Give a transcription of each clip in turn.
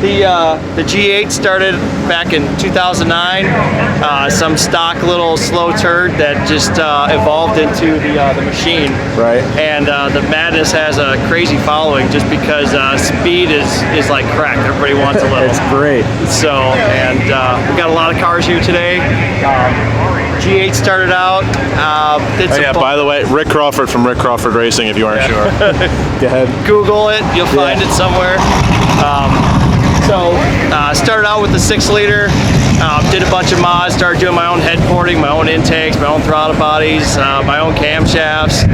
The G8 started back in 2009. Some stock little slow turd that just evolved into the machine. Right. And the Madness has a crazy following just because speed is like crack. Everybody wants a little. It's great. So, and we got a lot of cars here today. G8 started out. By the way, Rick Crawford from Rick Crawford Racing, if you aren't sure. Go ahead. Google it, you'll find it somewhere. Started out with the 6-liter, did a bunch of mods, started doing my own head porting, my own intakes, my own throttle bodies, my own camshafts,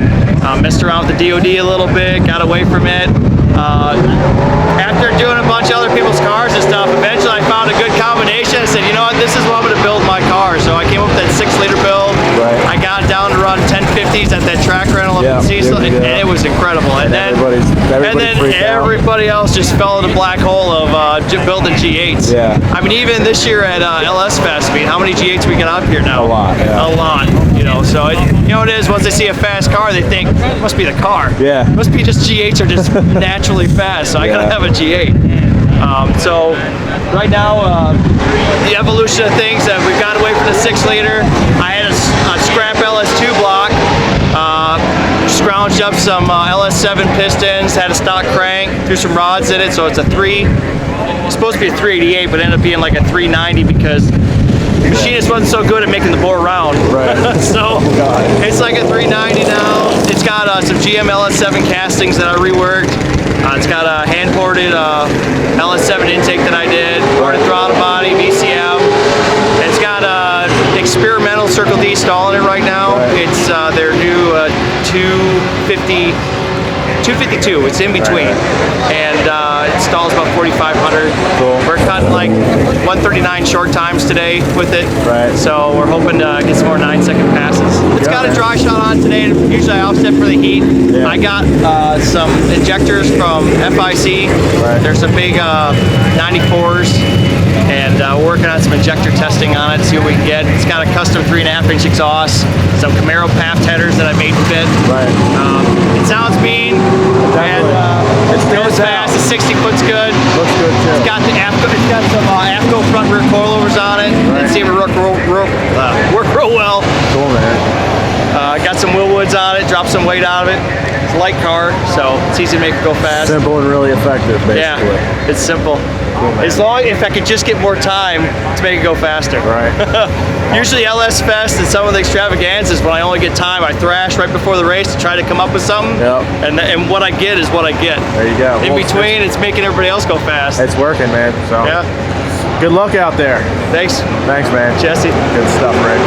messed around with the DOD a little bit, got away from it. After doing a bunch of other people's cars and stuff, eventually I found a good combination. I said, you know what, this is what I'm going to build my car. So I came up with that 6-liter build. Right. I got down to run 1050s at that track rental up in Cecil, and it was incredible. And then everybody else just fell in the black hole of building G8s. Yeah. I mean, even this year at LS Fest, I mean, how many G8s we got out here now? A lot. Yeah. A lot. You know, so it is. Once they see a fast car, they think it must be the car. Yeah. It must be just G8s are just naturally fast. So I gotta have a G8. So right now, the evolution of things, we've got away from the 6-liter. I had a scrap LS2 block, scrounged up some LS7 pistons, had a stock crank, threw some rods in it, so it's it's supposed to be a 388, but it ended up being like a 390 because the machinist wasn't so good at making the bore round. Right. So it's like a 390 now. It's got some GM LS7 castings that I reworked. It's got a hand-ported LS7 intake that I did, ported throttle body, VCM. It's got experimental Circle D stall in it right now. Right. It's their new 252. It's in between, and it stalls about 4,500. Cool. We're cutting like 139 short times today with it. Right. So we're hoping to get some more 9-second passes. It's got a dry shot on today. Usually I offset for the heat. Yeah. I got some injectors from FIC. Right. There's some big 94s. And we're working on some injector testing on it, see what we can get. It's got a custom 3.5-inch exhaust, some Camaro Paft headers that I made fit. Right. It sounds mean, and it goes fast. The 60 foot's good. Looks good too. It's got some AFCO front rear coilovers on it. Right. It seemed to work real well. Cool, man. Got some Willwoods on it, dropped some weight out of it. It's a light car, so it's easy to make it go fast. Simple and really effective, basically. Yeah, it's simple. Cool, as long if I could just get more time to make it go faster. Right. Usually LS Fest and some of the extravaganzas, when I only get time, I thrash right before the race to try to come up with something. Yep. And what I get is what I get. There you go. In between, it's making everybody else go fast. It's working, man. So yeah. Good luck out there. Thanks. Thanks, man. Jesse. Good stuff, Rick.